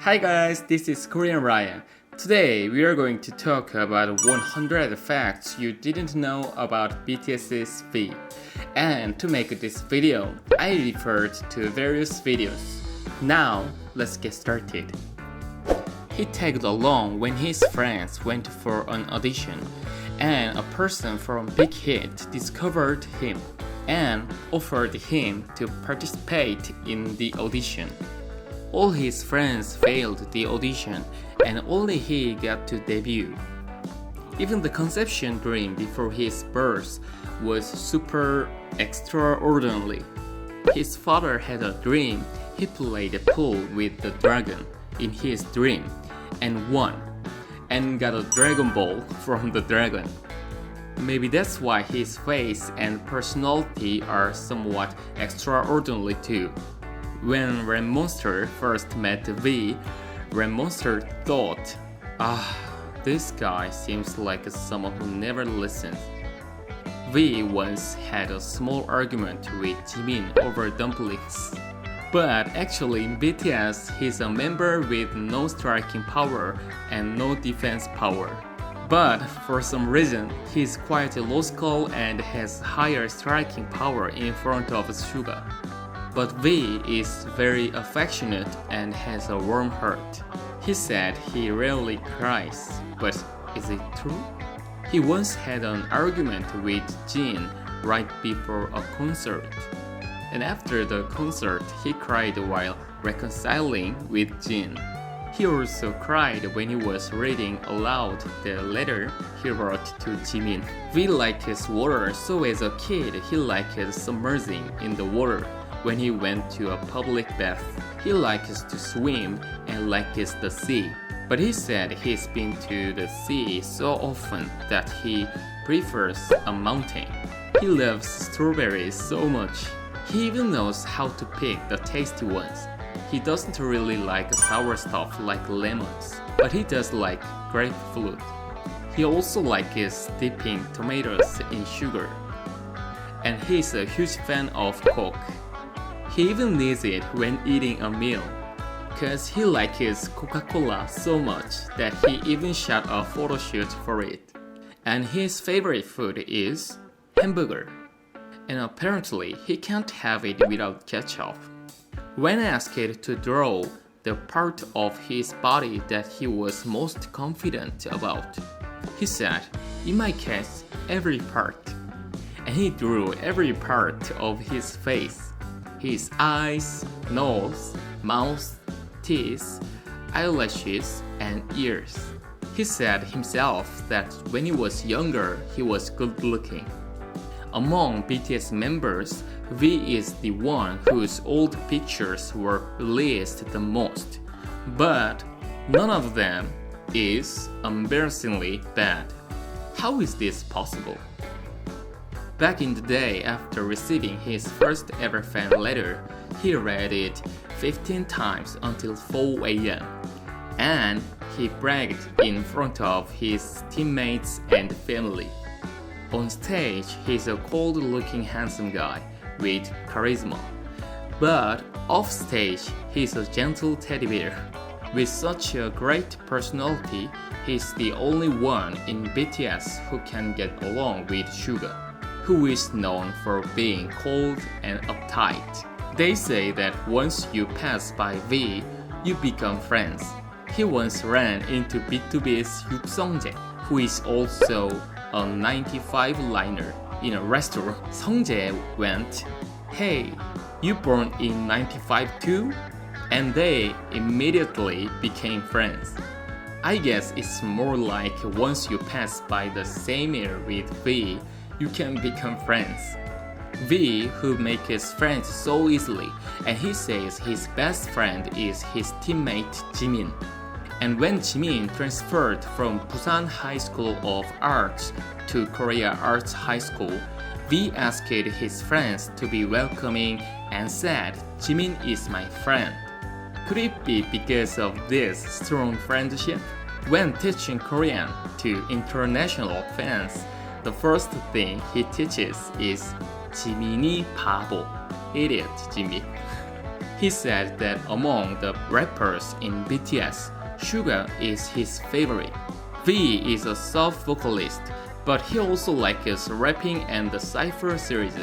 Hi guys, this is Korean Ryan. Today we are going to talk about 100 facts you didn't know about BTS's V. And to make this video, I referred to various videos. Now, let's get started. He tagged along when his friends went for an audition, and a person from Big Hit discovered him and offered him to participate in the audition. All his friends failed the audition and only he got to debut. Even the conception dream before his birth was super extraordinary. His father had a dream he played pool with the dragon in his dream and won, and got a Dragon Ball from the dragon. Maybe that's why his face and personality are somewhat extraordinary too. When Ram Monster first met V, Ram Monster thought, this guy seems like someone who never listens. V once had a small argument with Jimin over dumplings. But actually in BTS, he's a member with no striking power and no defense power. But for some reason, he's quite logical and has higher striking power in front of Suga. But V is very affectionate and has a warm heart. He said he rarely cries, but is it true? He once had an argument with Jin right before a concert. And after the concert, he cried while reconciling with Jin. He also cried when he was reading aloud the letter he wrote to Jimin. V liked his water, so as a kid, he liked submerging in the water. When he went to a public bath, he likes to swim and likes the sea. But he said he's been to the sea so often that he prefers a mountain. He loves strawberries so much. He even knows how to pick the tasty ones. He doesn't really like sour stuff like lemons, but he does like grapefruit. He also likes dipping tomatoes in sugar. And he's a huge fan of Coke. He even needs it when eating a meal, cause he likes Coca-Cola so much that he even shot a photo shoot for it. And his favorite food is hamburger. And apparently he can't have it without ketchup. When asked to draw the part of his body that he was most confident about, he said, "In my case, every part." And he drew every part of his face. His eyes, nose, mouth, teeth, eyelashes, and ears. He said himself that when he was younger, he was good looking. Among BTS members, V is the one whose old pictures were released the most. But none of them is embarrassingly bad. How is this possible? Back in the day, after receiving his first ever fan letter, he read it 15 times until 4 a.m. And he bragged in front of his teammates and family. On stage, he's a cold-looking handsome guy with charisma. But off stage, he's a gentle teddy bear. With such a great personality, he's the only one in BTS who can get along with Suga, who is known for being cold and uptight. They say that once you pass by V, you become friends. He once ran into BTOB's Yuk Sungjae, who is also a 95 liner in a restaurant. Sungjae went, "Hey, you born in 95 too?" And they immediately became friends. I guess it's more like once you pass by the same air with V, you can become friends. V, who makes friends so easily, and he says his best friend is his teammate Jimin. And when Jimin transferred from Busan High School of Arts to Korea Arts High School, V asked his friends to be welcoming and said, "Jimin is my friend." Could it be because of this strong friendship? When teaching Korean to international fans, the first thing he teaches is "지민이 바보," idiot Jimmy. He said that among the rappers in BTS, Suga is his favorite. V is a soft vocalist, but he also likes rapping and the Cypher series.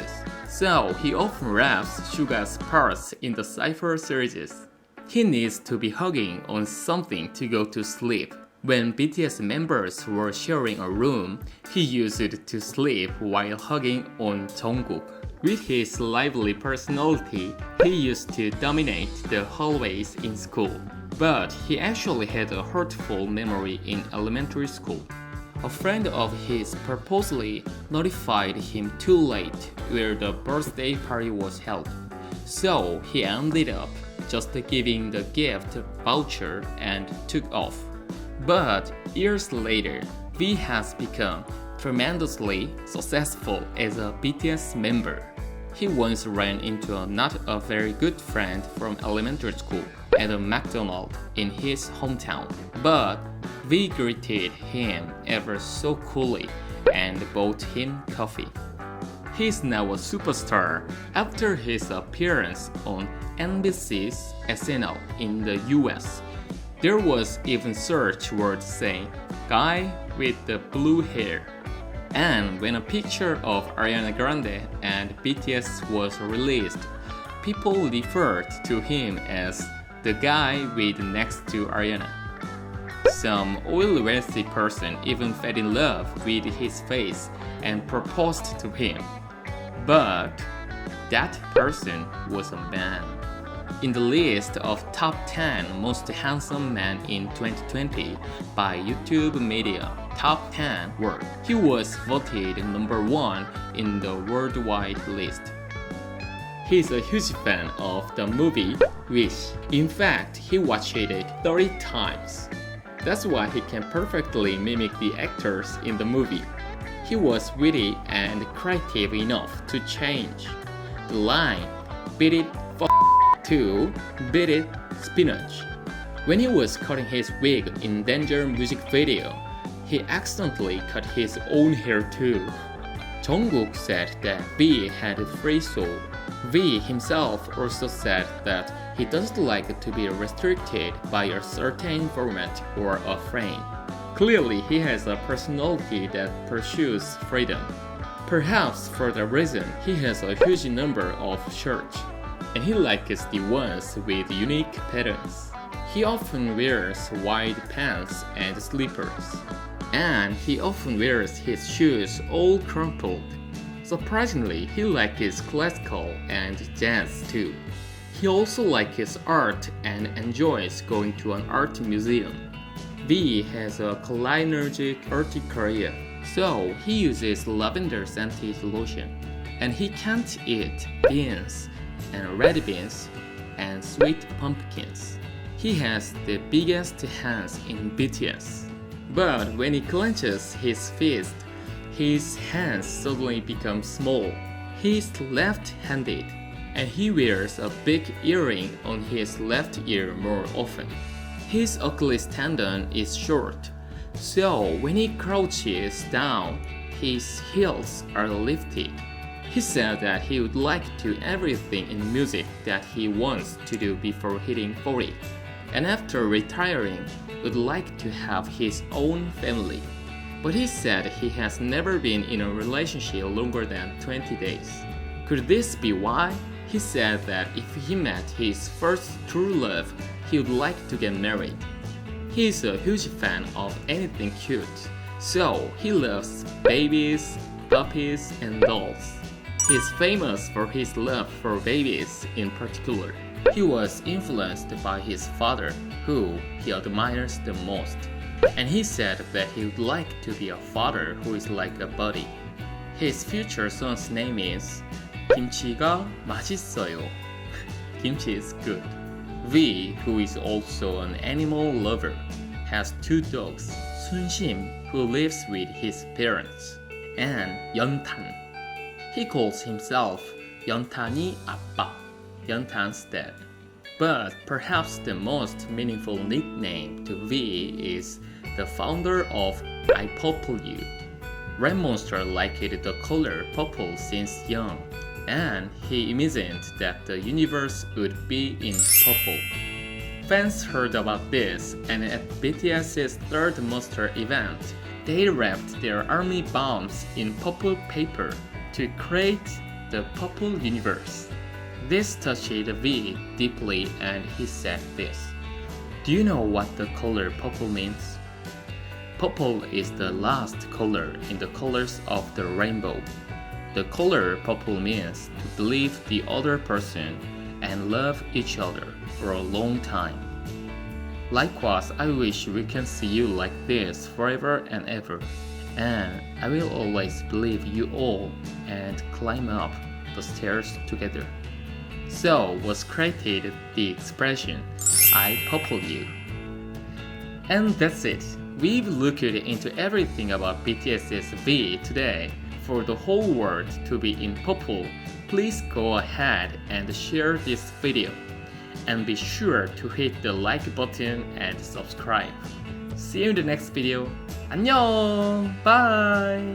So he often raps Suga's parts in the Cypher series. He needs to be hugging on something to go to sleep. When BTS members were sharing a room, he used it to sleep while hugging on Jungkook. With his lively personality, he used to dominate the hallways in school. But he actually had a hurtful memory in elementary school. A friend of his purposely notified him too late where the birthday party was held. So he ended up just giving the gift voucher and took off. But years later, V has become tremendously successful as a BTS member. He once ran into a not a very good friend from elementary school at a McDonald's in his hometown. But V greeted him ever so coolly and bought him coffee. He is now a superstar after his appearance on NBC's SNL in the US. There was even search words saying, "guy with the blue hair." And when a picture of Ariana Grande and BTS was released, people referred to him as the guy with next to Ariana. Some oil wealthy person even fell in love with his face and proposed to him. But that person was a man. In the list of top 10 most handsome men in 2020 by YouTube Media Top 10 World, he was voted number 1 in the worldwide list. He's a huge fan of the movie Wish. In fact, he watched it 30 times. That's why he can perfectly mimic the actors in the movie. He was witty and creative enough to change the line "beat it to "beat it spinach." When he was cutting his wig in Danger music video, he accidentally cut his own hair too. Jungkook said that V had a free soul. V himself also said that he doesn't like to be restricted by a certain format or a frame. Clearly, he has a personality that pursues freedom. Perhaps for that reason, he has a huge number of shirts, and he likes the ones with unique patterns. He often wears white pants and slippers, and he often wears his shoes all crumpled. Surprisingly, he likes classical and jazz too. He also likes art and enjoys going to an art museum. V has a cholinergic urticaria, so he uses lavender scented lotion, and he can't eat beans and red beans and sweet pumpkins. He has the biggest hands in BTS. But when he clenches his fist, his hands suddenly become small. He's left-handed, and he wears a big earring on his left ear more often. His Achilles tendon is short, so when he crouches down, his heels are lifted. He said that he would like to do everything in music that he wants to do before hitting 40, and after retiring, would like to have his own family. But he said he has never been in a relationship longer than 20 days. Could this be why? He said that if he met his first true love, he would like to get married. He is a huge fan of anything cute, so he loves babies, puppies, and dolls. He is famous for his love for babies in particular. He was influenced by his father, who he admires the most, and he said that he would like to be a father who is like a buddy. His future son's name is 김치가 맛있어요. Kimchi is good. V, who is also an animal lover, has 2 dogs, Sunshim, who lives with his parents, and Yeontan. He calls himself Yeontan이 아빠, Yeontan's dad. But perhaps the most meaningful nickname to V is the founder of I Purple You. Red Monster liked the color purple since young, and he imagined that the universe would be in purple. Fans heard about this, and at BTS's third Monster event, they wrapped their army bombs in purple paper to create the purple universe. This touched V deeply, and he said this: "Do you know what the color purple means? Purple is the last color in the colors of the rainbow. The color purple means to believe the other person and love each other for a long time. Likewise, I wish we can see you like this forever and ever, and I will always believe you all and climb up the stairs together." So was created the expression, "I purple you." And that's it. We've looked into everything about BTS's V today. For the whole world to be in purple, please go ahead and share this video. And be sure to hit the like button and subscribe. See you in the next video. 안녕! Bye!